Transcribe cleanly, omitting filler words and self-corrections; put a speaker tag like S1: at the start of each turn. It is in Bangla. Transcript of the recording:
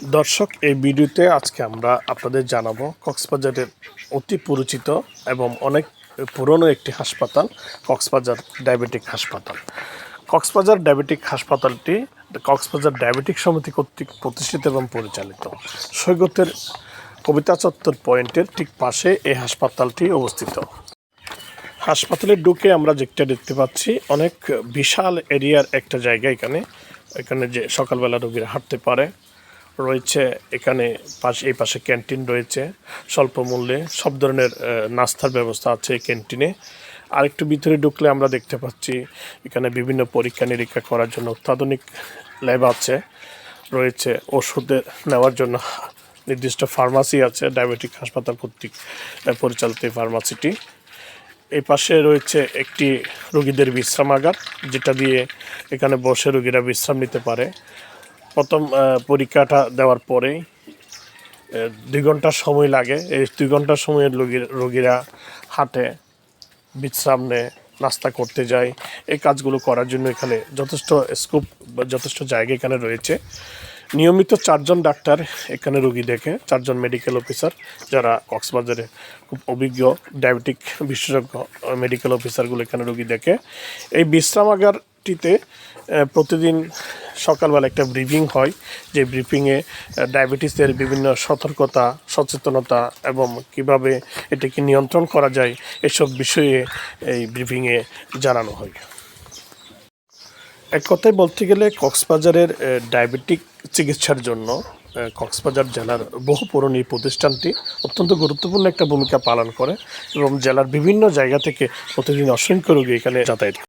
S1: দর্শক, এই ভিডিওতে আজকে আমরা আপনাদের জানাবো কক্সবাজারের অতি পরিচিত এবং অনেক পুরনো একটি হাসপাতাল, কক্সবাজার ডায়াবেটিক হাসপাতাল। কক্সবাজার ডায়াবেটিক হাসপাতালটি কক্সবাজার ডায়াবেটিক সমিতি কর্তৃক প্রতিষ্ঠিত এবং পরিচালিত। সৈকতের কবিতা চত্বর পয়েন্টের ঠিক পাশে এই হাসপাতালটি অবস্থিত। হাসপাতালে ঢুকে আমরা যেটা দেখতে পাচ্ছি, অনেক বিশাল এরিয়ার একটা জায়গা। এখানে যে সকালবেলা রোগীরা হাঁটতে পারে রয়েছে। এখানে এই পাশে ক্যান্টিন রয়েছে, স্বল্প মূল্যে সব ধরনের নাস্তার ব্যবস্থা আছে এই ক্যান্টিনে। আর একটু ভিতরে ঢুকলে আমরা দেখতে পাচ্ছি এখানে বিভিন্ন পরীক্ষা নিরীক্ষা করার জন্য অত্যাধুনিক ল্যাব আছে, রয়েছে ওষুধের নেওয়ার জন্য নির্দিষ্ট ফার্মাসি আছে, ডায়াবেটিক হাসপাতাল কর্তৃক পরিচালিত এই ফার্মাসিটি। এই পাশে রয়েছে একটি রোগীদের বিশ্রামাগার, যেটা দিয়ে এখানে বসে রোগীরা বিশ্রাম নিতে পারে। প্রথম পরীক্ষাটা দেওয়ার পরেই 2 ঘন্টা সময় লাগে। এই 2 ঘন্টা সময়ে রোগীরা হাঁটে, বিশ্রাম নেয়, নাস্তা করতে যায়। এই কাজগুলো করার জন্য এখানে যথেষ্ট স্কোপ বা যথেষ্ট জায়গা এখানে রয়েছে। নিয়মিত 4 জন ডাক্তার এখানে রোগী দেখে, 4 জন মেডিকেল অফিসার, যারা কক্সবাজারে খুব অভিজ্ঞ ডায়াবেটিক বিশেষজ্ঞ মেডিকেল অফিসারগুলো এখানে রোগী দেখে। এই বিশ্রামাগারটিতে প্রতিদিন সকালবেলা একটা ব্রিফিং হয়, যে ব্রিফিংয়ে ডায়াবেটিসের বিভিন্ন সতর্কতা, সচেতনতা এবং কিভাবে এটাকে নিয়ন্ত্রণ করা যায় এসব বিষয়ে এই ব্রিফিংয়ে জানানো হয়। এক কথায় বলতে গেলে কক্সবাজারের ডায়াবেটিক চিকিৎসার জন্য কক্সবাজার জেলার বহু পুরনো এই প্রতিষ্ঠানটি অত্যন্ত গুরুত্বপূর্ণ একটা ভূমিকা পালন করে এবং জেলার বিভিন্ন জায়গা থেকে প্রতিদিন অসংখ্য রোগী এখানে যাতায়াত করে।